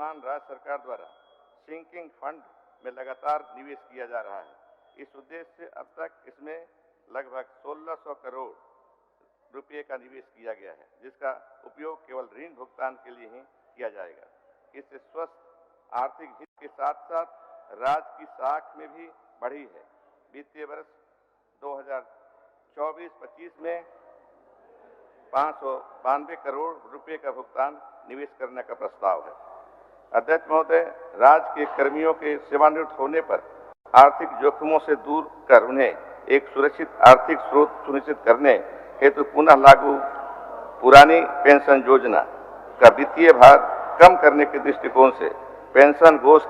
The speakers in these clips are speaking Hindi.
वर्तमान राज्य सरकार द्वारा सिंकिंग फंड में लगातार निवेश किया जा रहा है। इस उद्देश्य से अब तक इसमें लगभग 1600 करोड़ रुपये का निवेश किया गया है, जिसका उपयोग केवल ऋण भुगतान के लिए ही किया जाएगा। इससे स्वस्थ आर्थिक हित के साथ साथ राज्य की साख में भी बढ़ी है। वित्तीय वर्ष 2024-25 में 592 करोड़ रुपए का भुगतान निवेश करने का प्रस्ताव है। अध्यक्ष महोदय, राज्य के कर्मियों के सेवानिवृत्त होने पर आर्थिक जोखिमों से दूर कर उन्हें एक सुरक्षित आर्थिक स्रोत सुनिश्चित करने हेतु पुनः लागू पुरानी पेंशन योजना का वित्तीय भार कम करने के दृष्टिकोण से पेंशन कोष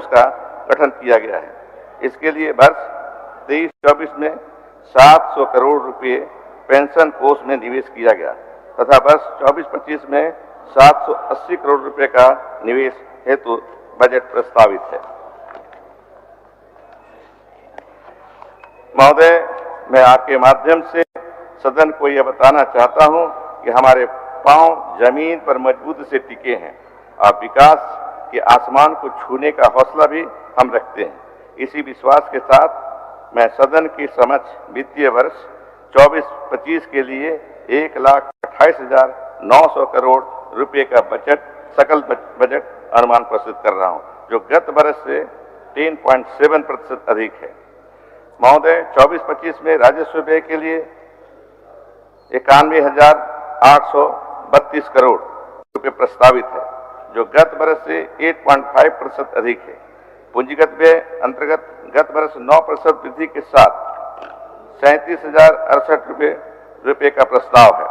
का गठन किया गया है। इसके लिए वर्ष 23-24 में 700 करोड़ रुपए पेंशन कोष में निवेश किया गया तथा वर्ष 24-25 में 780 करोड़ रुपए का निवेश हेतु बजट प्रस्तावित है। महोदय, मैं आपके माध्यम से सदन को यह बताना चाहता हूं कि हमारे पांव जमीन पर मजबूती से टिके हैं और विकास के आसमान को छूने का हौसला भी हम रखते हैं। इसी विश्वास के साथ मैं सदन के समक्ष वित्तीय वर्ष 24-25 के लिए 1,28,900 करोड़ रुपए का सकल बजट अनुमान प्रस्तुत कर रहा हूं, जो गत वर्ष से 10.7% अधिक है। महोदय, 24-25 में राजस्व व्यय के लिए 91,832 करोड़ रुपए प्रस्तावित है, जो गत वर्ष से 8.5% अधिक है। पूंजीगत व्यय अंतर्गत गत वर्ष 9% वृद्धि के साथ 37,068 रुपए का प्रस्ताव है।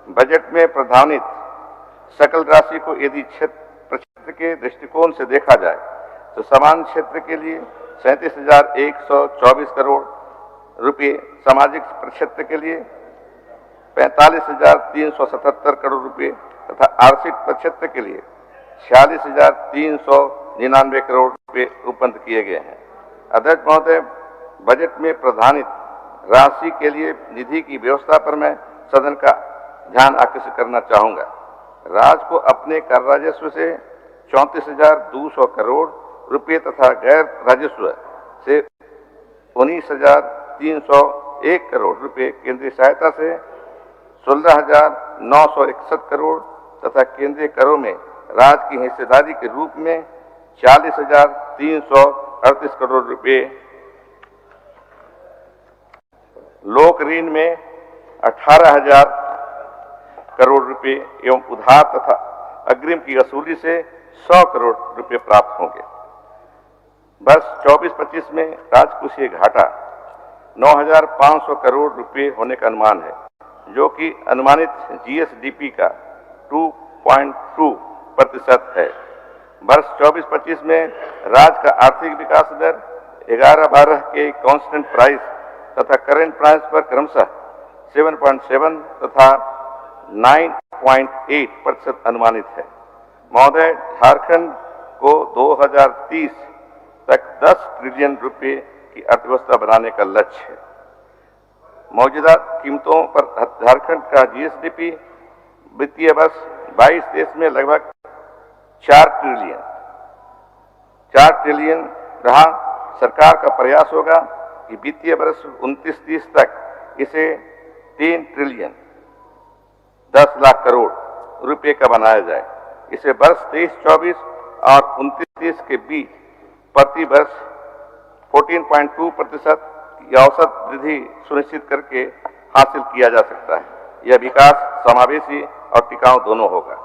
बजट में प्रावधानित सकल राशि को यदि क्षेत्र के दृष्टिकोण से देखा जाए तो समान क्षेत्र के लिए 37,124 करोड़ रुपए, सामाजिक प्रक्षेत्र के लिए 45,377 करोड़ रुपए तथा आर्थिक प्रक्षेत्र के लिए 46,399 करोड़ रुपए उपलब्ध किए गए हैं। अध्यक्ष महोदय, बजट में प्रावधानित राशि के लिए निधि की व्यवस्था पर मैं सदन का ध्यान आकर्षित करना चाहूंगा। राज्य को अपने कर राजस्व से 34,200 करोड़ रुपए तथा गैर राजस्व से 19,301 करोड़ रुपए, केंद्रीय सहायता से 16,961 करोड़ तथा केंद्रीय करों में राज्य की हिस्सेदारी के रूप में 40,338 करोड़ रुपए, लोक ऋण में 18,000 करोड़ रुपए एवं उधार तथा अग्रिम की वसूली से 100 करोड़ रुपए प्राप्त होंगे। वर्ष 24-25 में राजकोषीय घाटा 9,500 करोड़ रुपए होने का अनुमान है, जो कि अनुमानित जीएसडीपी का 2.2% है। वर्ष 24-25 में राज्य का आर्थिक विकास दर 11-12 के कांस्टेंट प्राइस तथा करेंट प्राइस पर क्रमशः 7.7 तथा 9.8% अनुमानित है। महोदय, झारखंड को 2030 तक 10 ट्रिलियन रुपए की अर्थव्यवस्था बनाने का लक्ष्य है। मौजूदा कीमतों पर झारखंड का जीएसडीपी वित्तीय वर्ष 22-23 में लगभग 4 ट्रिलियन रहा। सरकार का प्रयास होगा कि वित्तीय वर्ष 29-30 तक इसे 3 ट्रिलियन 10 लाख करोड़ रुपए का बनाया जाए। इसे वर्ष 23-24 और 29-30 के बीच प्रति वर्ष 14.2% की औसत वृद्धि सुनिश्चित करके हासिल किया जा सकता है। यह विकास समावेशी और टिकाऊ दोनों होगा।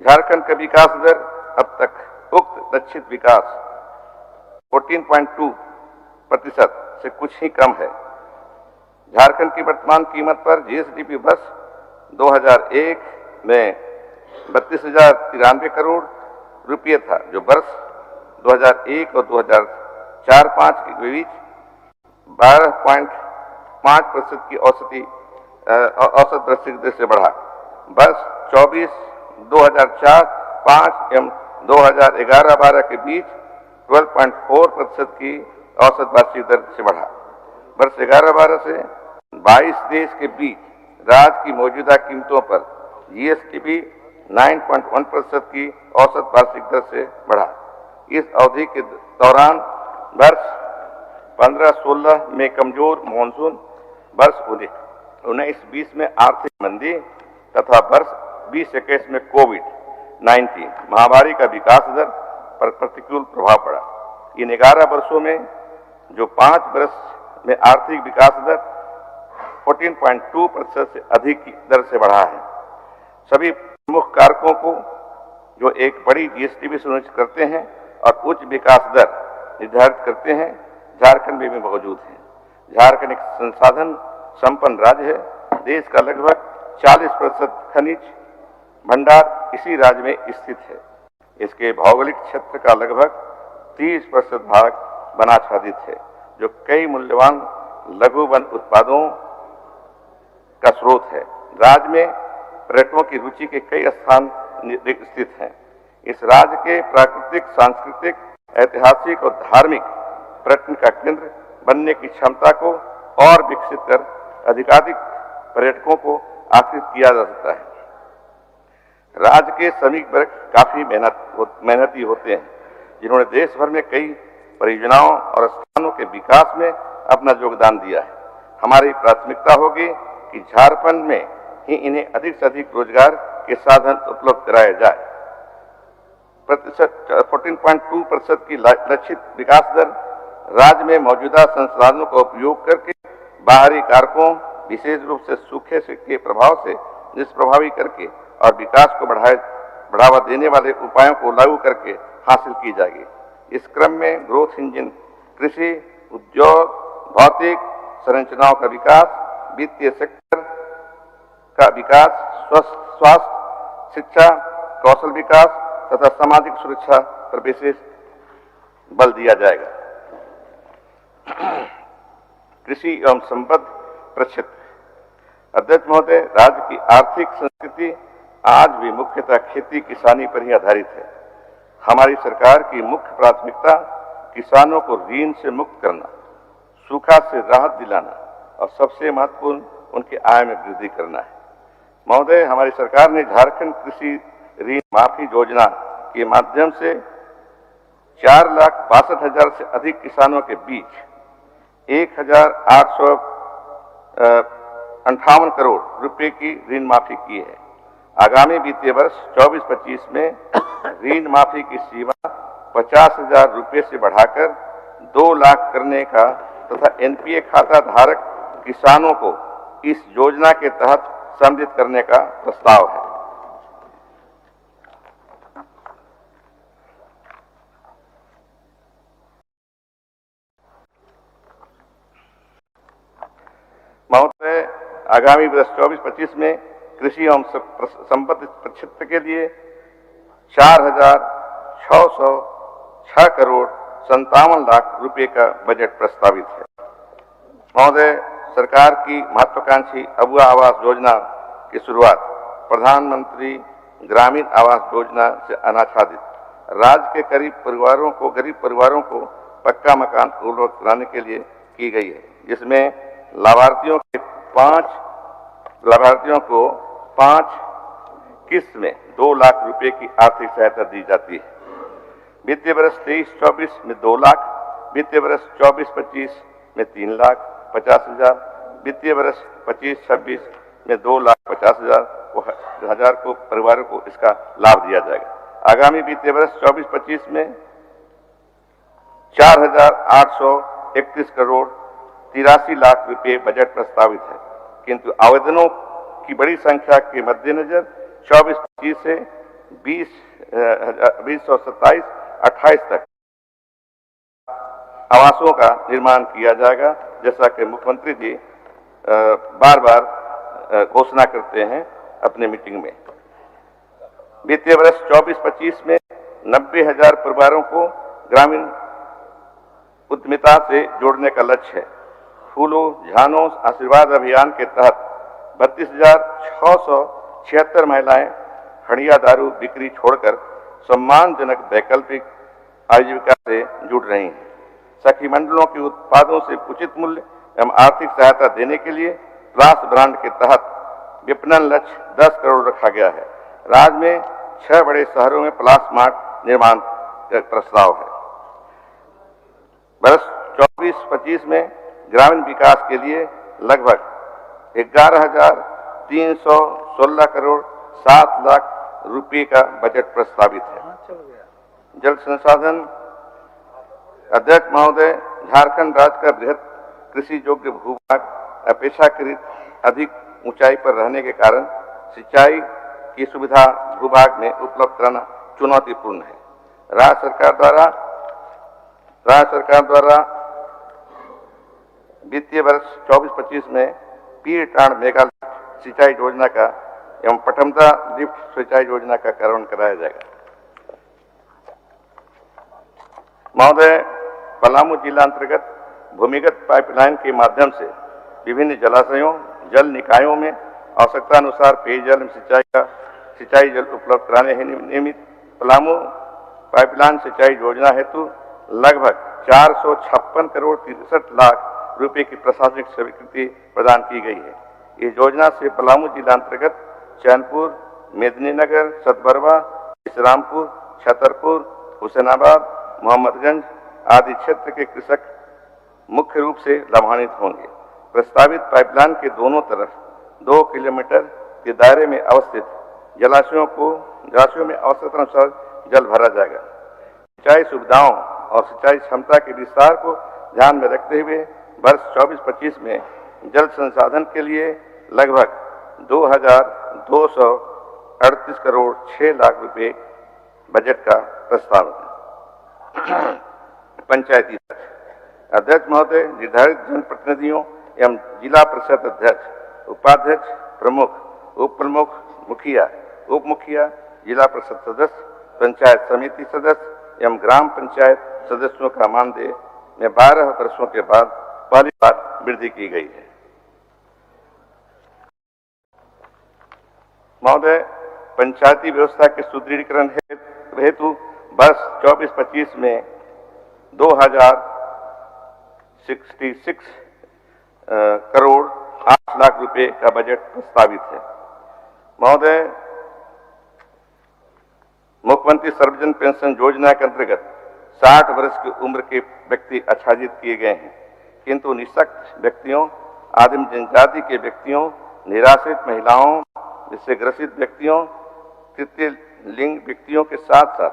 झारखंड का विकास दर अब तक उक्त लक्षित विकास 14.2% से कुछ ही कम है। झारखंड की वर्तमान कीमत पर जीएसडीपी वर्ष 2001 में 32,093 करोड़ रुपये था, जो वर्ष 2001 और 2004-05 के बीच 12.5% की औसत वृद्धि से बढ़ा। वर्ष 2004-05 एवं 2011-12 के बीच 12.4% की औसत वार्षिक दर से बढ़ा। वर्ष 11-12 से 22 देश के बीच राज्य की मौजूदा कीमतों पर जीएसडीपी 9.1% की औसत वार्षिक दर से बढ़ा। इस अवधि के दौरान वर्ष 15-16 में कमजोर मानसून, वर्ष 19-20 में आर्थिक मंदी तथा वर्ष 20-21 में कोविड-19 महामारी का विकास दर पर प्रतिकूल प्रभाव पड़ा। इन 11 वर्षों में जो 5 वर्ष में आर्थिक विकास दर 14.2% से अधिक की दर से बढ़ा है। सभी प्रमुख कारकों को जो एक बड़ी जीएसटी भी सुनिश्चित करते हैं और उच्च विकास दर निर्धारित करते हैं, झारखंड में भी मौजूद है। झारखंड एक संसाधन संपन्न राज्य है। देश का लगभग 40% खनिज भंडार इसी राज्य में स्थित है। इसके भौगोलिक क्षेत्र का लगभग 30% भाग वनाच्छादित है, जो कई मूल्यवान लघु वन उत्पादों का स्रोत है। राज्य में पर्यटकों की रुचि के कई स्थान स्थित हैं। इस राज्य के प्राकृतिक, सांस्कृतिक, ऐतिहासिक और धार्मिक पर्यटन का केंद्र बनने की क्षमता को और विकसित कर अधिकाधिक पर्यटकों को आकर्षित किया जा सकता है। राज्य के श्रमिक वर्ग काफी मेहनती होते हैं, जिन्होंने देश भर में कई परियोजनाओं और स्थानों के विकास में अपना योगदान दिया है। हमारी प्राथमिकता होगी कि झारखंड में ही इन्हें अधिक से अधिक रोजगार के साधन उपलब्ध कराए जाए। 14.2% की लक्षित विकास दर राज्य में मौजूदा संसाधनों का उपयोग करके बाहरी कारकों, विशेष रूप से सूखे के प्रभाव से निष्प्रभावी करके और विकास को बढ़ावा देने वाले उपायों को लागू करके हासिल की जाएगी। इस क्रम में ग्रोथ इंजन कृषि, उद्योग, भौतिक संरचनाओं का विकास, वित्तीय सेक्टर का विकास, स्वास्थ्य, शिक्षा, कौशल विकास तथा सामाजिक सुरक्षा पर विशेष बल दिया जाएगा। कृषि एवं संबद्ध प्रक्षेत्र। अध्यक्ष महोदय, राज्य की आर्थिक संस्कृति आज भी मुख्यतः खेती किसानी पर ही आधारित है। हमारी सरकार की मुख्य प्राथमिकता किसानों को ऋण से मुक्त करना, सूखा से राहत दिलाना और सबसे महत्वपूर्ण उनके आय में वृद्धि करना है। महोदय, हमारी सरकार ने झारखंड कृषि ऋण माफी योजना के माध्यम से 4,62,000 से अधिक किसानों के बीच 1,858 करोड़ रुपए की ऋण माफी की है। आगामी वित्तीय वर्ष 24-25 में ऋण माफी की सीमा 50,000 रुपए से बढ़ाकर 2 लाख करने का तथा एनपीए खाता धारक किसानों को इस योजना के तहत सम्मिलित करने का प्रस्ताव है। महोदय, आगामी वर्ष 24-25 में कृषि एवं संबद्ध प्रक्षेत्र के लिए 4,606 करोड़ 57 लाख रुपए का बजट प्रस्तावित है। महोदय, सरकार की महत्वाकांक्षी अबुआ आवास योजना की शुरुआत प्रधानमंत्री ग्रामीण आवास योजना से अनाच्छादित राज्य के गरीब परिवारों को पक्का मकान उपलब्ध कराने के लिए की गई है, जिसमें लाभार्थियों को 5 किस्त में 2 लाख रुपए की आर्थिक सहायता दी जाती है। वित्तीय वर्ष 23-24 में 2 लाख, वित्तीय वर्ष 24-25 में 3,50,000, वित्तीय वर्ष 25-26 में 2,50,000 को परिवारों को इसका लाभ दिया जाएगा। आगामी वित्तीय वर्ष 24-25 में 4,831 करोड़ 83 लाख रुपए बजट प्रस्तावित है, किंतु आवेदनों की बड़ी संख्या के मद्देनजर 24-25 से 2027-28 तक आवासों का निर्माण किया जाएगा, जैसा कि मुख्यमंत्री जी बार बार घोषणा करते हैं अपने मीटिंग में। वित्तीय वर्ष 24-25 में 90,000 परिवारों को ग्रामीण उद्यमिता से जोड़ने का लक्ष्य है। फूलों झानों आशीर्वाद अभियान के तहत 32,676 महिलाएं हड़िया दारू बिक्री छोड़कर सम्मानजनक वैकल्पिक आजीविका से जुड़ रही हैं। सखी मंडलों के उत्पादों से उचित मूल्य एवं आर्थिक सहायता देने के लिए राष्ट्र ब्रांड के तहत विपणन लक्ष्य 10 करोड़ रखा गया है। राज्य में 6 बड़े शहरों में प्लास मार्ट निर्माण का प्रस्ताव है। वर्ष 24-25 में ग्रामीण विकास के लिए लगभग 11,316 करोड़ 7 लाख रुपए का बजट प्रस्तावित है। जल संसाधन अध्यक्ष महोदय, झारखंड राज्य का बृहद कृषि योग्य भूभाग अपेक्षाकृत अधिक ऊंचाई पर रहने के कारण सिंचाई की सुविधा भूभाग में उपलब्ध कराना चुनौतीपूर्ण है। राज्य सरकार द्वारा वित्तीय वर्ष 24-25 में पीर टांड मेगा सिंचाई योजना का एवं पटमदा लिफ्ट सिंचाई योजना का कार्यान्वयन कराया जाएगा। महोदय, पलामू जिला अंतर्गत भूमिगत पाइपलाइन के माध्यम से विभिन्न जलाशयों, जल निकायों में आवश्यकता अनुसार पेयजल सिंचाई जल उपलब्ध कराने हेतु नियमित पलामू पाइपलाइन सिंचाई योजना हेतु लगभग 456 करोड़ 63 लाख रुपए की प्रशासनिक स्वीकृति प्रदान की गई है। इस योजना से पलामू जिला अंतर्गत चैनपुर, मेदिनीनगर, सतबरवा, इस्लामपुर, छतरपुर, हुसैनाबाद, मोहम्मदगंज आदि क्षेत्र के कृषक मुख्य रूप से लाभान्वित होंगे। प्रस्तावित पाइपलाइन के दोनों तरफ 2 किलोमीटर के दायरे में अवस्थित जलाशयों में आवश्यकता अनुसार जल भरा जाएगा। सिंचाई सुविधाओं और सिंचाई क्षमता के विस्तार को ध्यान में रखते हुए वर्ष 24-25 में जल संसाधन के लिए लगभग 2,238 करोड़ 6 लाख रुपए बजट का प्रस्ताव है। पंचायती राज अध्यक्ष महोदय, निर्धारित जनप्रतिनिधियों एवं जिला परिषद अध्यक्ष, उपाध्यक्ष, प्रमुख, उप प्रमुख, मुखिया, उप मुखिया, जिला परिषद सदस्य, पंचायत समिति सदस्य एवं ग्राम पंचायत सदस्यों का मानदेय में 12 वर्षों के बाद पहली बार वृद्धि की गई है। महोदय, पंचायती व्यवस्था के सुदृढ़ीकरण हेतु वर्ष 24-25 में 2,066 करोड़ 8 लाख रुपए का बजट प्रस्तावित है। महोदय, मुख्यमंत्री सर्वजन पेंशन योजना के अंतर्गत 60 वर्ष की उम्र के व्यक्ति आच्छादित किए गए हैं, किंतु निःशक्त व्यक्तियों, आदिम जनजाति के व्यक्तियों, निराश्रित महिलाओं, जिससे ग्रसित व्यक्तियों, तृतीय लिंग व्यक्तियों के साथ साथ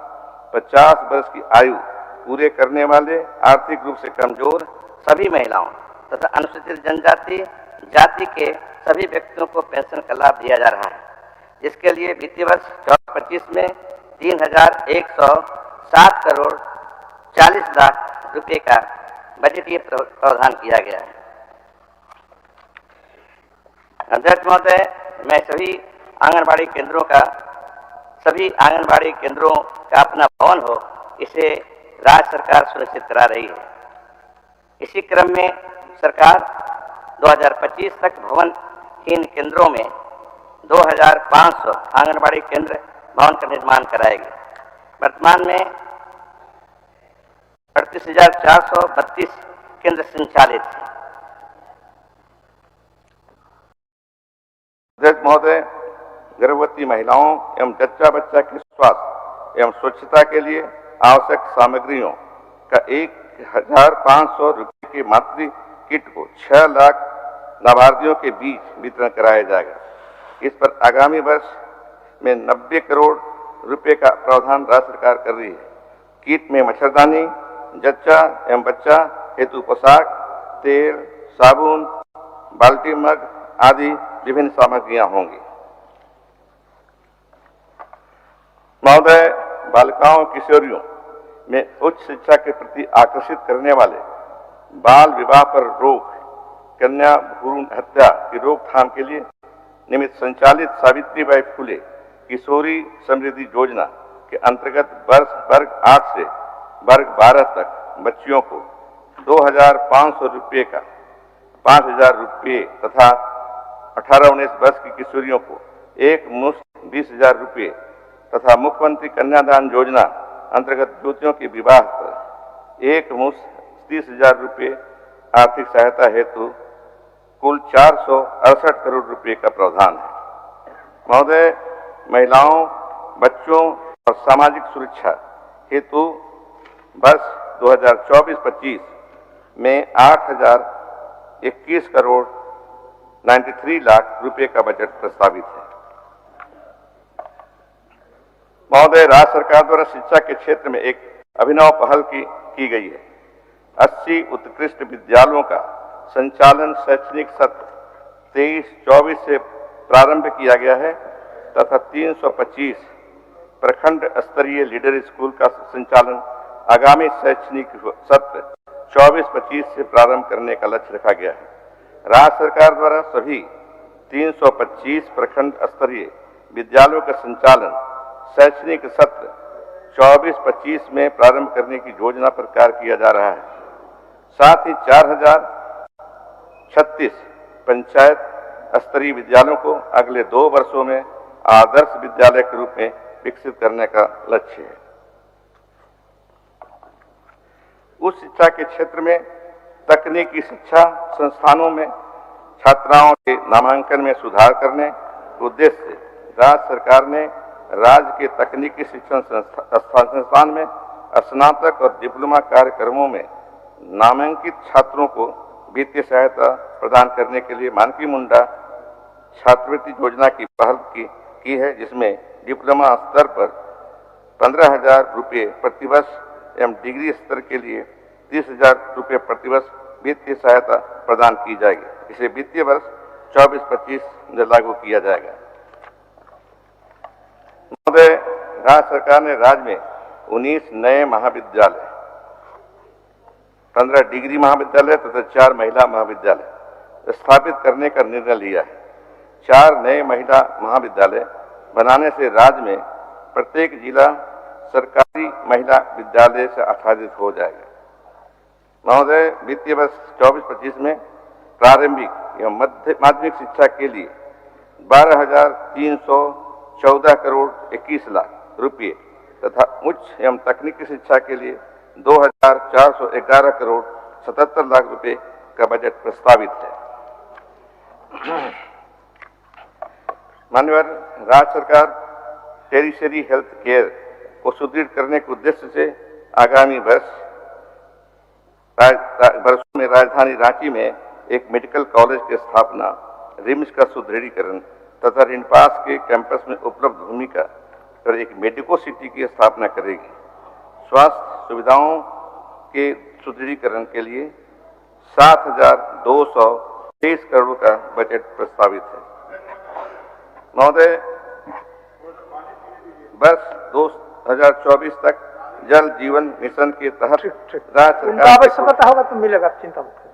50 वर्ष की आयु पूरे करने वाले, आर्थिक रूप से कमजोर सभी महिलाओं तथा अनुसूचित जनजाति जाति के सभी व्यक्तियों को पेंशन का लाभ दिया जा रहा है, जिसके लिए वित्तीय वर्ष 24-25 में 3,107 करोड़ 40 लाख रुपए का बजटीय प्रावधान किया गया है। अध्यक्ष महोदय, मैं सभी आंगनबाड़ी केंद्रों का अपना भवन हो, इसे राज्य सरकार सुनिश्चित करा रही है। इसी क्रम में सरकार 2025 तक भवनहीन केंद्रों में 2,500 आंगनबाड़ी केंद्र भवन का निर्माण कराएगी। वर्तमान में 38,432 केंद्र संचालित हैं। अध्यक्ष महोदय, गर्भवती महिलाओं एवं जच्चा बच्चा के स्वास्थ्य एवं स्वच्छता के लिए आवश्यक सामग्रियों का 1,500 रुपये की मातृ किट को 6 लाख लाभार्थियों के बीच वितरण कराया जाएगा। इस पर आगामी वर्ष में 90 करोड़ रुपए का प्रावधान राज्य सरकार कर रही है। किट में मच्छरदानी, जच्चा एवं बच्चा हेतु पोशाक, तेल, साबुन, बाल्टी, मग आदि विभिन्न सामग्रियां होंगी। महोदय, बालिकाओं और किशोरियों में उच्च शिक्षा के प्रति आकर्षित करने वाले बाल विवाह पर रोक, कन्या भ्रूण हत्या की रोकथाम के लिए निमित्त संचालित सावित्रीबाई फुले किशोरी समृद्धि योजना के अंतर्गत वर्ग 8 से वर्ग 12 तक बच्चियों को 2,500 रुपये का 5,000 रुपये तथा 18-19 वर्ष की किशोरियों को एक मुश्त 20,000 रुपये तथा मुख्यमंत्री कन्यादान योजना अंतर्गत ज्योतियों के विवाह पर एक मुश्त 30,000 रुपये आर्थिक सहायता हेतु कुल 468 करोड़ रुपए का प्रावधान है। महोदय, महिलाओं, बच्चों और सामाजिक सुरक्षा हेतु वर्ष 2024-25 में 8,021 करोड़ 93 लाख रुपए का बजट प्रस्तावित है। महोदय, राज्य सरकार द्वारा शिक्षा के क्षेत्र में एक अभिनव पहल की गई है। 80 उत्कृष्ट विद्यालयों का संचालन शैक्षणिक सत्र 23-24 से प्रारंभ किया गया है तथा 325 प्रखंड स्तरीय लीडर स्कूल का संचालन आगामी शैक्षणिक सत्र 24-25 से प्रारंभ करने का लक्ष्य रखा गया है। राज्य सरकार द्वारा सभी 325 प्रखंड स्तरीय विद्यालयों का संचालन शैक्षणिक सत्र 24-25 में प्रारंभ करने की योजना पर कार्य किया जा रहा है। साथ ही 4,036 पंचायत स्तरीय विद्यालयों को अगले 2 वर्षों में आदर्श विद्यालय के रूप में विकसित करने का लक्ष्य है। उच्च शिक्षा के क्षेत्र में तकनीकी शिक्षा संस्थानों में छात्राओं के नामांकन में सुधार करने के उद्देश्य से राज्य सरकार ने राज्य के तकनीकी शिक्षण संस्थान में स्नातक और डिप्लोमा कार्यक्रमों में नामांकित छात्रों को वित्तीय सहायता प्रदान करने के लिए मानकी मुंडा छात्रवृत्ति योजना की पहल की है, जिसमें डिप्लोमा स्तर पर 15,000 रुपये प्रतिवर्ष एवं डिग्री स्तर के लिए 30,000 रुपये प्रतिवर्ष वित्तीय सहायता प्रदान की जाएगी। इसे वित्तीय वर्ष 24-25 में लागू किया जाएगा। महोदय, राज्य सरकार ने राज्य में 19 नए महाविद्यालय, 15 डिग्री महाविद्यालय तथा 4 महिला महाविद्यालय स्थापित करने का निर्णय लिया है। 4 नए महिला महाविद्यालय बनाने से राज्य में प्रत्येक जिला सरकारी महिला विद्यालय से आच्छादित हो जाएगा। महोदय, वित्तीय वर्ष 24-25 में प्रारंभिक एवं माध्यमिक शिक्षा के लिए 12,314 करोड़ 21 लाख रुपये तथा उच्च एवं तकनीकी शिक्षा के लिए 2,411 करोड़ 77 लाख रुपए का बजट प्रस्तावित है। माननीय राज्य सरकार टेरिशरी हेल्थ केयर को सुदृढ़ करने के उद्देश्य से आगामी वर्षों में राजधानी रांची में एक मेडिकल कॉलेज की स्थापना, रिम्स का सुदृढ़ीकरण तथा रिनपास के कैंपस में उपलब्ध भूमि का और एक मेडिको सिटी की स्थापना करेगी। स्वास्थ्य सुविधाओं के सुदृढ़ीकरण के लिए 7,223 करोड़ का बजट प्रस्तावित है। महोदय, वर्ष 2024 तक जल जीवन मिशन के तहत राज्य सरकार आवश्यकता होगा तो मिलेगा, आप चिंता मत करिए।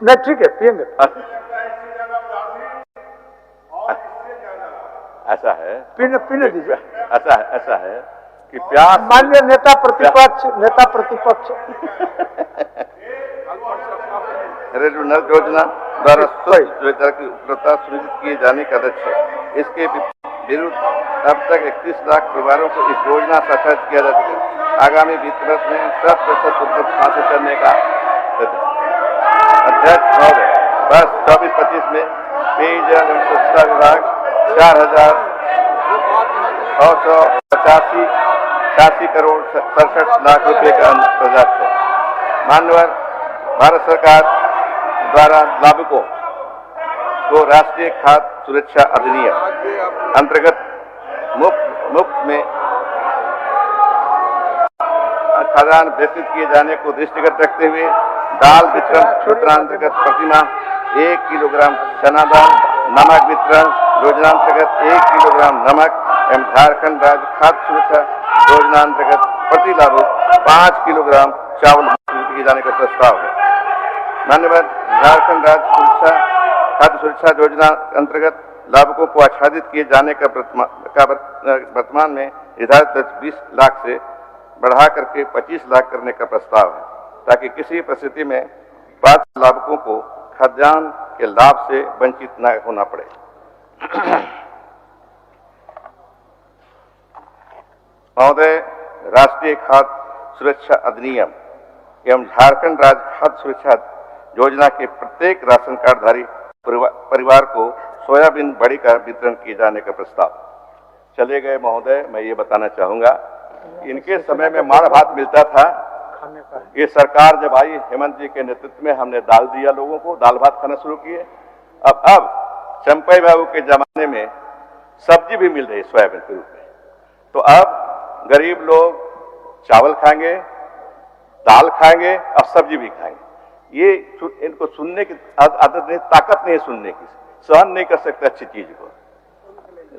नहीं, ठीक है, पिएंगे। ऐसा है, पीने दीजिए। ऐसा है कि प्यास माननीय नेता प्रतिपक्ष रेलवे योजना द्वारा स्वच्छता की उपलब्धता सुनिश्चित किए जाने का लक्ष्य है। इसके विरुद्ध अब तक 31 लाख परिवारों को इस योजना से आच्छादित किया जा चुका है। आगामी वित्त वर्ष में 100% उपलब्ध हासिल करने का अध्यक्ष महोदय, वर्ष 24-25 में पेयजल एवं स्वच्छता विभाग 4,685 करोड़ 67 लाख रुपए का प्रयास है। माननीय भारत सरकार द्वारा लाभुकों को राष्ट्रीय खाद्य सुरक्षा अधिनियम अंतर्गत मुफ्त में खाद्यान्न वितरित किए जाने को दृष्टिगत रखते हुए दाल वितरण योजनांतर्गत प्रतिमाह 1 किलोग्राम चना दाल, नमक वितरण योजनांतर्गत 1 किलोग्राम नमक एवं झारखंड राज्य खाद्य सुरक्षा योजनांतर्गत प्रति लाभुक 5 किलोग्राम चावल वितरित किए जाने का प्रस्ताव है। माननीय झारखंड राज्य खाद्य सुरक्षा योजना अंतर्गत लाभुकों को आच्छादित किए जाने का वर्तमान में निर्धारित 20 लाख से बढ़ा करके 25 लाख करने का प्रस्ताव है, ताकि किसी परिस्थिति में पात्र लाभुकों को खाद्यान्न के लाभ से वंचित न होना पड़े। महोदय, राष्ट्रीय खाद्य सुरक्षा अधिनियम एवं झारखंड राज्य खाद्य सुरक्षा योजना के प्रत्येक राशन कार्डधारी परिवार को सोयाबीन बड़ी का वितरण किए जाने का प्रस्ताव। चले गए महोदय, मैं ये बताना चाहूंगा कि इनके समय में माड़ भात मिलता था। खाने का ये सरकार जब आई हेमंत जी के नेतृत्व में, हमने दाल दिया लोगों को, दाल भात खाना शुरू किए। अब चंपई बाबू के जमाने में सब्जी भी मिल रही सोयाबीन के रूप में। तो अब गरीब लोग चावल खाएंगे, दाल खाएंगे और सब्जी भी खाएंगे। ये इनको सुनने की आदत नहीं, ताकत नहीं है सुनने की, सहन नहीं कर सकते अच्छी चीज को।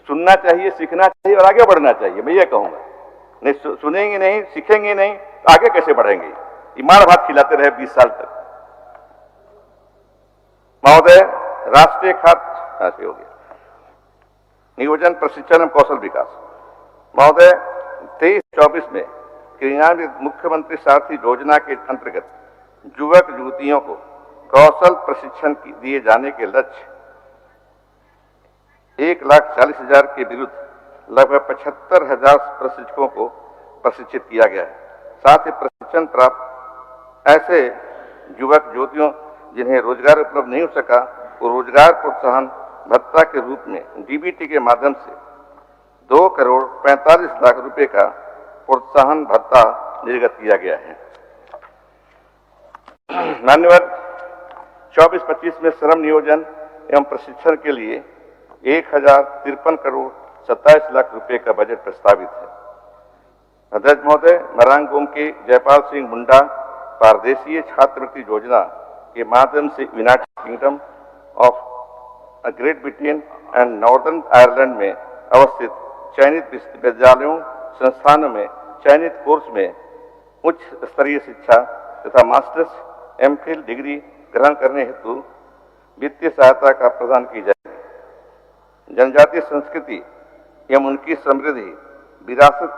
सुनना चाहिए, सीखना चाहिए और आगे बढ़ना चाहिए, मैं ये कहूंगा। नहीं सुनेंगे नहीं, सीखेंगे नहीं तो आगे कैसे बढ़ेंगे? ईमान भात खिलाते रहे 20 साल तक। महोदय, राष्ट्रीय खाद्य हो गया, नियोजन प्रशिक्षण एवं कौशल विकास। महोदय, 23-24 में क्रियान्वित मुख्यमंत्री सारथी योजना के अंतर्गत युवक युवतियों को कौशल प्रशिक्षण दिए जाने के लक्ष्य 1,40,000 के विरुद्ध लगभग 75,000 प्रशिक्षकों को प्रशिक्षित किया गया है। साथ ही प्रशिक्षण प्राप्त ऐसे युवक युवतियों जिन्हें रोजगार उपलब्ध नहीं हो सका, वो रोजगार प्रोत्साहन भत्ता के रूप में डीबीटी के माध्यम से 2,45,00,000 रुपए का प्रोत्साहन भत्ता निर्गत किया गया है। मान्यवर, 24-25 में श्रम नियोजन एवं प्रशिक्षण के लिए 1,53,27,00,000 रुपए का बजट प्रस्तावित है। अध्यक्ष महोदय, मरांगोम के जयपाल सिंह मुंडा पारदेशीय छात्रवृत्ति योजना के माध्यम से United kingdom of great Britain and northern Ireland में अवस्थित चयनित विश्वविद्यालयों संस्थानों में चयनित कोर्स में उच्च स्तरीय शिक्षा तथा मास्टर्स एमफिल डिग्री ग्रहण करने हेतु वित्तीय सहायता का प्रदान की जाएगी। जनजातीय संस्कृति एवं उनकी समृद्धि विरासत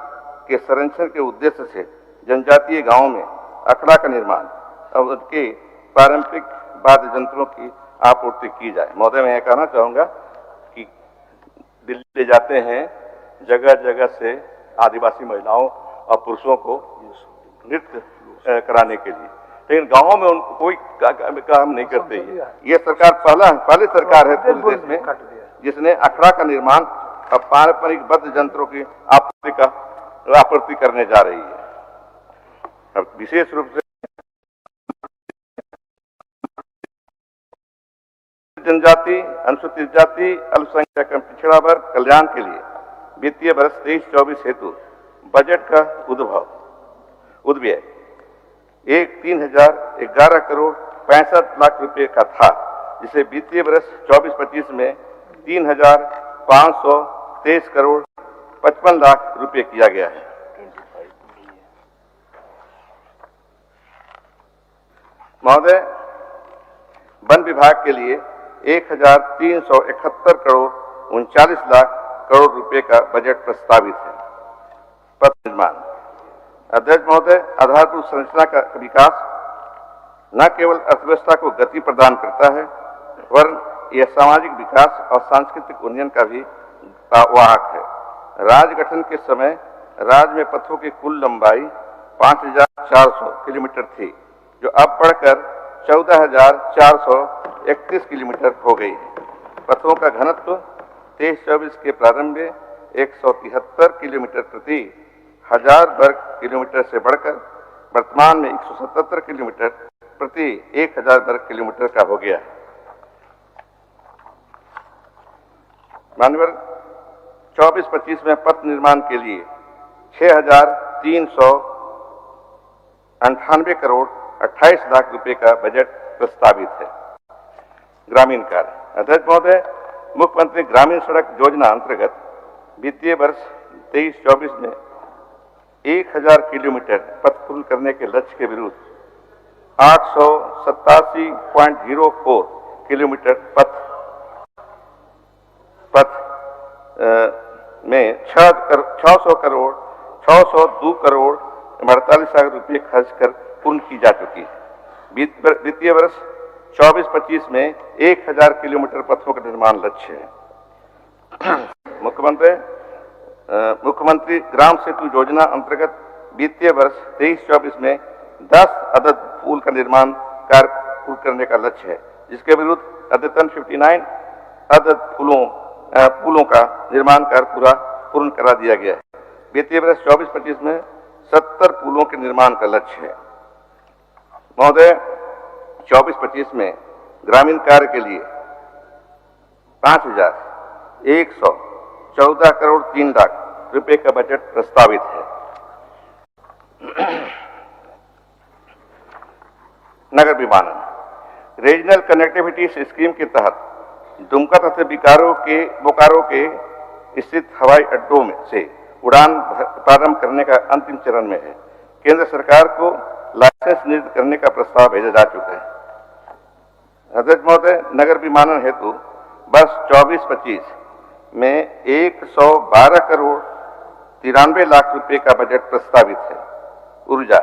के संरक्षण के उद्देश्य से जनजातीय गांवों में अखड़ा का निर्माण और उनके पारंपरिक वाद्य यंत्रों की आपूर्ति की जाए। महोदय, मैं यह कहना चाहूंगा कि दिल्ली ले जाते हैं जगह जगह से आदिवासी महिलाओं और पुरुषों को नृत्य कराने के लिए, लेकिन गांवों में उनको कोई काम नहीं करते। ये सरकार पहली सरकार है पूरे देश में जिसने अखड़ा का निर्माण और पारंपरिक वाद्य यंत्रों की आपूर्ति करने जा रही है। अब विशेष रूप से जनजाति, अनुसूचित जाति, अल्पसंख्यक पिछड़ा वर्ग कल्याण के लिए वित्तीय वर्ष 23-24 हेतु बजट का उद्व्यय 3,011,65,00,000 रुपए का था, जिसे वित्तीय वर्ष 24-25 में 3,523,55,00,000 रुपए किया गया है। महोदय, वन विभाग के लिए 1,371,39,00,00,000 रुपए का बजट प्रस्तावित है। पथ निर्माण। अध्यक्ष महोदय, आधारभूत संरचना का विकास न केवल अर्थव्यवस्था को गति प्रदान करता है, वरन यह सामाजिक विकास और सांस्कृतिक उन्नयन का भी वाहक है। राज्य गठन के समय राज्य में पथों की कुल लंबाई 5,400 किलोमीटर थी, जो अब बढ़कर 14,431 किलोमीटर हो गई है। पथों का घनत्व 23-24 के प्रारंभ में 173 किलोमीटर प्रति 1000 वर्ग किलोमीटर से बढ़कर वर्तमान में 177 किलोमीटर प्रति 1000 वर्ग किलोमीटर का हो गया है। माननीय 24-25 में पथ निर्माण के लिए 6,398,28,00,000 रुपए का बजट प्रस्तावित है। ग्रामीण कार्य। अध्यक्ष महोदय, मुख्यमंत्री ग्रामीण सड़क योजना अंतर्गत वित्तीय वर्ष 23-24 में 1,000 किलोमीटर पथ पूर्ण करने के लक्ष्य के विरुद्ध 887.04 किलोमीटर पथ में 602 करोड़ 48,00,000 रुपये खर्च कर पूर्ण की जा चुकी है। वित्तीय वर्ष 24-25 में 1,000 किलोमीटर पथों का निर्माण लक्ष्य है। मुख्यमंत्री ग्राम सेतु योजना अंतर्गत वित्तीय वर्ष 23-24 में 10 अदद पुल का निर्माण कार्य पूर्ण करने का लक्ष्य है, जिसके विरुद्ध अद्यतन 59 अदद पुलों का निर्माण कार्य पूरा पूर्ण करा दिया गया है। वित्तीय वर्ष 24-25 में 70 पुलों के निर्माण का लक्ष्य है। महोदय, 24-25 में ग्रामीण कार्य के लिए 5,114 करोड़ 3 लाख रुपए का बजट प्रस्तावित है। नगर विमानन रीजनल कनेक्टिविटी स्कीम के तहत दुमका तथा बोकारो के स्थित हवाई अड्डों में से उड़ान प्रारंभ करने का अंतिम चरण में है। केंद्र सरकार को लाइसेंस निर्धारित करने का प्रस्ताव भेजा जा चुका है। अध्यक्ष महोदय, नगर विमानन हेतु वर्ष 24-25 में 112 करोड़ 93 लाख रुपए का बजट प्रस्तावित है। ऊर्जा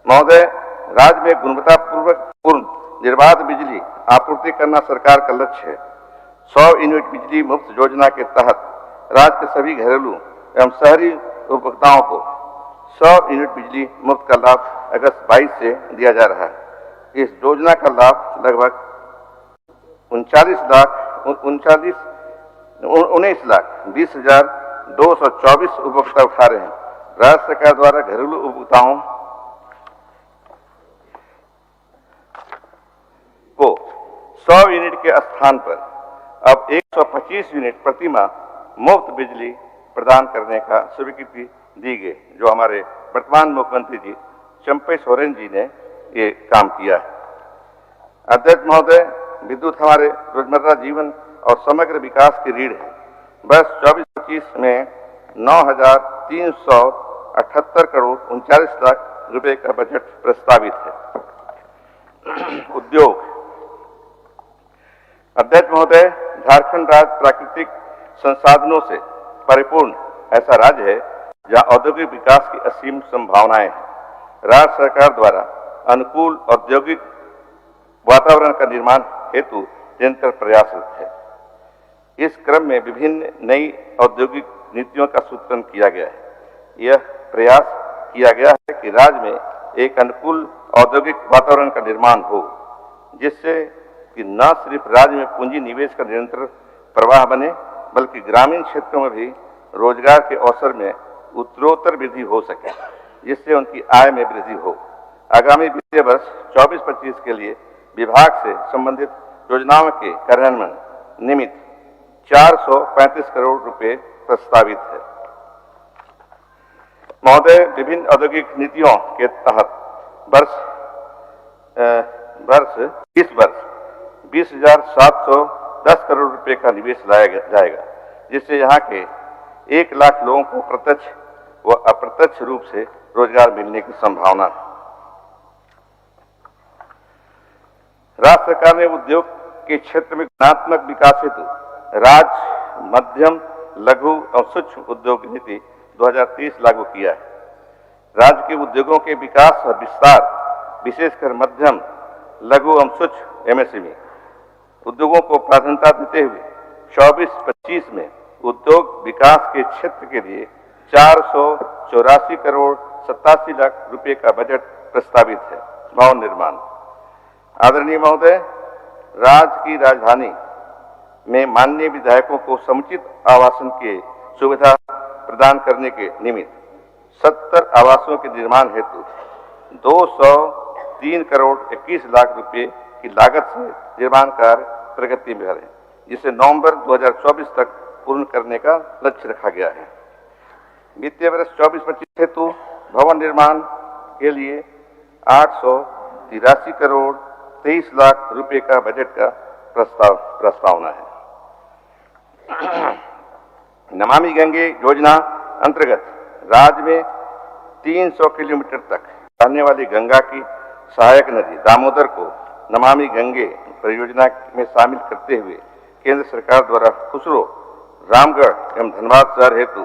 महोदय, राज्य में गुणवत्तापूर्ण निर्बाध बिजली आपूर्ति करना सरकार का लक्ष्य है। 100 यूनिट बिजली मुफ्त योजना के तहत राज्य के सभी घरेलू एवं शहरी उपभोक्ताओं को 100 यूनिट बिजली मुफ्त का लाभ अगस्त 22 से दिया जा रहा है। इस योजना का लाभ लगभग 19,20,224 उपभोक्ता उठा रहे हैं। राज्य सरकार द्वारा घरेलू उपभोक्ताओं को 100 यूनिट के स्थान पर अब 125 यूनिट प्रति माह मुफ्त बिजली प्रदान करने का स्वीकृति दी गई, जो हमारे वर्तमान मुख्यमंत्री जी चंपई सोरेन जी ने ये काम किया है। अध्यक्ष महोदय, विद्युत हमारे रोजमर्रा जीवन और समग्र विकास की रीढ़ है। वर्ष 24-25 में 9,378 करोड़ 39 लाख रुपए का बजट प्रस्तावित है। उद्योग अध्यक्ष महोदय, झारखंड राज्य प्राकृतिक संसाधनों से परिपूर्ण ऐसा राज्य है जहां औद्योगिक विकास की असीम संभावनाएं हैं। राज्य सरकार द्वारा अनुकूल औद्योगिक वातावरण का निर्माण हेतु निरंतर प्रयासरत है। इस क्रम में विभिन्न नई औद्योगिक नीतियों का सूत्रण किया गया है। यह प्रयास किया गया है कि राज्य में एक अनुकूल औद्योगिक वातावरण का निर्माण हो, जिससे कि न सिर्फ राज्य में पूंजी निवेश का निरंतर प्रवाह बने, बल्कि ग्रामीण क्षेत्रों में भी रोजगार के अवसर में उत्तरोत्तर वृद्धि हो सके, जिससे उनकी आय में वृद्धि हो। आगामी वित्तीय वर्ष 24-25 के लिए विभाग से संबंधित योजनाओं के कार्यान्वयन निमित्त 435 करोड़ रुपए प्रस्तावित है। महोदय, विभिन्न औद्योगिक नीतियों के तहत इस वर्ष 20,710 करोड़ रुपए का निवेश लाया जाएगा, जिससे यहाँ के 1 लाख लोगों को प्रत्यक्ष व अप्रत्यक्ष रूप से रोजगार मिलने की संभावना है। राज्य सरकार ने उद्योग के क्षेत्र में गुणात्मक विकास हेतु राज्य मध्यम, लघु और सूक्ष्म उद्योग नीति 2030 लागू किया है। राज्य के उद्योगों के विकास और विस्तार, विशेषकर मध्यम, लघु एवं सूक्ष्म MSME उद्योगों को प्राथमिकता देते हुए 24-25 में उद्योग विकास के क्षेत्र के लिए 484 करोड़ 87 लाख रुपए का बजट प्रस्तावित है। भवन निर्माण आदरणीय महोदय, राज्य की राजधानी में माननीय विधायकों को समुचित आवासन की सुविधा प्रदान करने के निमित्त 70 आवासों के निर्माण हेतु 203 करोड़ 21 लाख रुपए की लागत से निर्माण कार्य प्रगति में है, जिसे नवंबर 2024 तक पूर्ण करने का लक्ष्य रखा गया है। वित्तीय वर्ष 24-25 हेतु भवन निर्माण के लिए 883 करोड़ 23 लाख रुपए का बजट का प्रस्तावना है। नमामि गंगे योजना अंतर्गत राज्य में 300 किलोमीटर तक बहने वाली गंगा की सहायक नदी दामोदर को नमामि गंगे परियोजना में शामिल करते हुए केंद्र सरकार द्वारा खुसरो, रामगढ़ एवं धनबाद शहर हेतु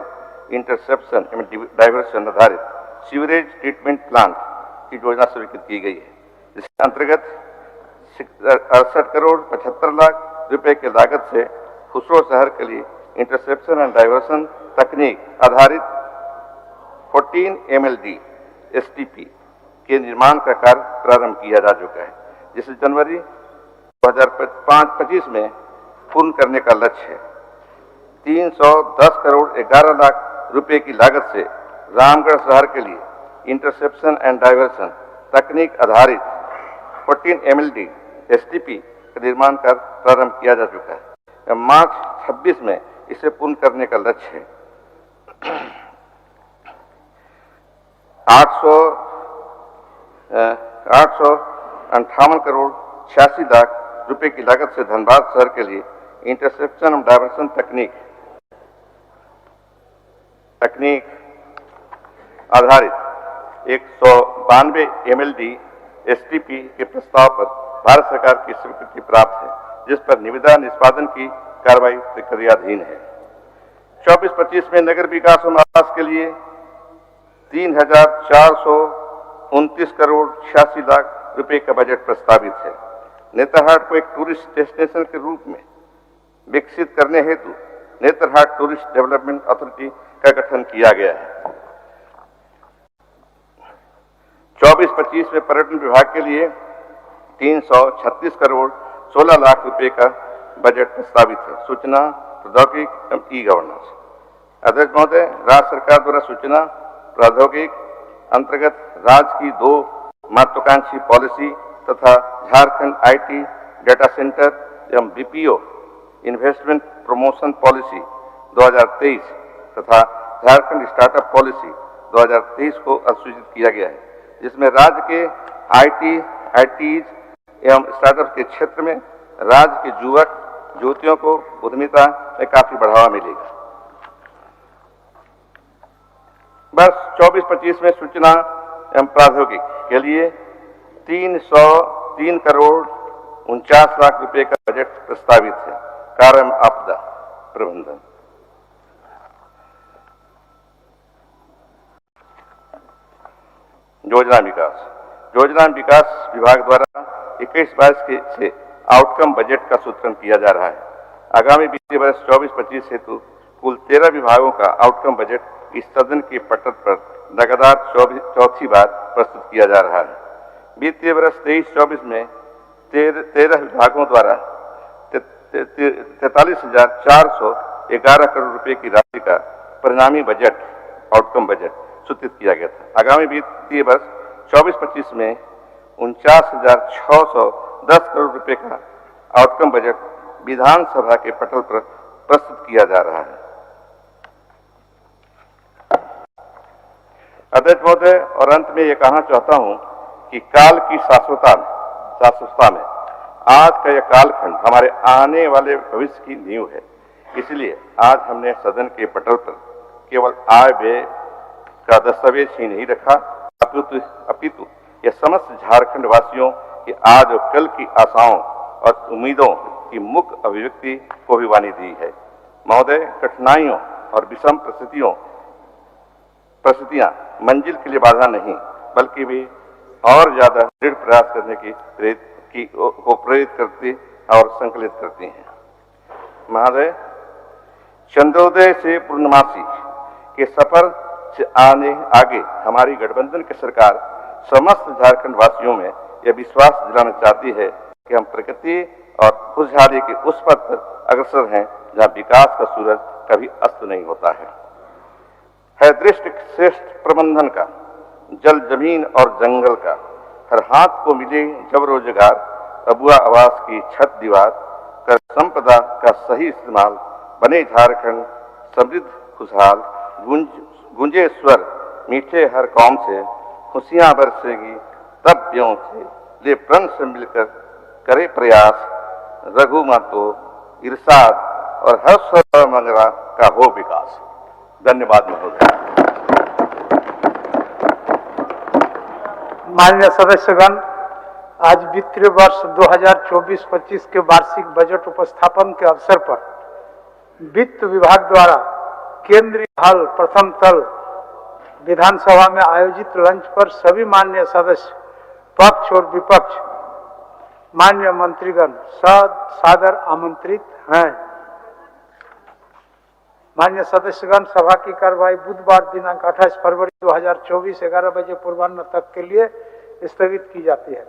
इंटरसेप्शन एवं डाइवर्सन आधारित सीवरेज ट्रीटमेंट प्लांट की योजना स्वीकृत की गई है, जिसके अंतर्गत 68 करोड़ 75 लाख रुपए की लागत से खुसरो शहर के लिए इंटरसेप्शन एंड डाइवर्सन तकनीक आधारित 14 MLD STP के निर्माण का कार्य प्रारंभ किया जा चुका है, जिसे जनवरी 2025 में पूर्ण करने का लक्ष्य है। 310 करोड़ 11 लाख रुपए की लागत से रामगढ़ शहर के लिए इंटरसेप्शन एंड डाइवर्सन तकनीक आधारित 14 MLD STP का निर्माण कर प्रारंभ किया जा चुका है। मार्च 26 में इसे पूर्ण करने का लक्ष्य है। 858 करोड़ 86 लाख रुपए की लागत से धनबाद शहर के लिए इंटरसेप्शन और डायवर्सन तकनीक आधारित 192 MLD STP के प्रस्ताव पर भारत सरकार की स्वीकृति प्राप्त है, जिस पर निविदा निष्पादन की कार्रवाई प्रक्रियाधीन है। 24-25 में नगर विकास और आवास के लिए 3,429 करोड़ 86 लाख रुपए का बजट प्रस्तावित है। नेतरहाट को एक टूरिस्ट डेस्टिनेशन के रूप में विकसित करने हेतु नेतरहाट टूरिस्ट डेवलपमेंट अथॉरिटी का गठन किया गया है। 24-25 में पर्यटन विभाग के लिए 336 करोड़ 16 लाख रुपए का बजट प्रस्तावित है। सूचना प्रौद्योगिकी एवं ई गवर्नेंस। अध्यक्ष महोदय, राज्य सरकार द्वारा सूचना प्रौद्योगिकी अंतर्गत राज्य की 2 महत्वाकांक्षी पॉलिसी तथा झारखंड IT डेटा सेंटर एवं BPO इन्वेस्टमेंट प्रमोशन पॉलिसी 2023 तथा झारखंड स्टार्टअप पॉलिसी 2023 को अधिसूचित किया गया है, जिसमें राज्य के ITs एवं स्टार्टअप के क्षेत्र में राज्य के युवक युवतियों को उद्यमिता में काफी बढ़ावा मिलेगा। वर्ष 24-25 में सूचना एवं प्रौद्योगिकी के लिए 303 करोड़ 49 लाख रुपए का बजट प्रस्तावित है। कार्य एवं आपदा प्रबंधन। योजना विकास विभाग द्वारा 21-22 से आउटकम बजट का सूत्रण किया जा रहा है। आगामी वित्तीय वर्ष 24-25 हेतु कुल 13 विभागों का आउटकम बजट इस सदन के पटल पर लगातार चौथी बार प्रस्तुत किया जा रहा है। वित्तीय वर्ष 23-24 में 13 विभागों द्वारा 43,411 करोड़ रुपए की राशि का परिणामी बजट आउटकम बजट स्वीकृत किया गया था। आगामी वित्तीय वर्ष 24-25 में 49,610 करोड़ रुपए का आउटकम बजट विधानसभा के पटल पर प्रस्तुत किया जा रहा है। अध्यक्ष महोदय, और अंत में ये कहना चाहता हूं कि काल की शाश्वतता में आज का यह कालखंड हमारे आने वाले भविष्य की नींव है। इसलिए आज हमने सदन के पटल पर केवल आय व्यय का दस्तावेज ही नहीं रखा, अपितु यह समस्त झारखंड वासियों की आज और कल की आशाओं और उम्मीदों की मुख्य अभिव्यक्ति को भी वाणी दी है। महोदय, कठिनाइयों और विषम परिस्थितियां मंजिल के लिए बाधा नहीं, बल्कि वे और ज्यादा दृढ़ प्रयास करने को प्रेरित करती और संकलित करती हैं। महोदय, चंद्रोदय से पूर्णमासी के सफर से आगे हमारी गठबंधन की सरकार समस्त झारखंड वासियों में यह विश्वास दिलाना चाहती है कि हम प्रगति और खुशहाली के उस पथ पर अग्रसर हैं जहां विकास का सूरज कभी अस्त नहीं होता है। दृष्टि श्रेष्ठ प्रबंधन का, जल जमीन और जंगल का, हर हाथ को मिले जब रोजगार, अबुआ आवास की छत दीवार कर संपदा का सही इस्तेमाल, बने झारखंड समृद्ध खुशहाल, गूंजे स्वर मीठे हर कौम से, खुशियां बरसेगी तब ब्यों से, ले प्रण से मिलकर करे प्रयास, रघु मातो इरशाद और हर सर्वमंगला का हो विकास। धन्यवाद महोदय। माननीय सदस्यगण, आज वित्तीय वर्ष 2024-25 के वार्षिक बजट उपस्थापन के अवसर पर वित्त विभाग द्वारा केंद्रीय हॉल प्रथम तल विधानसभा में आयोजित लंच पर सभी माननीय सदस्य, पक्ष और विपक्ष, माननीय मंत्रीगण सादर आमंत्रित हैं। माननीय सदस्यगण, सभा की कार्रवाई बुधवार दिनांक 28 फरवरी 2024 11 बजे पूर्वाह्न तक के लिए स्थगित की जाती है।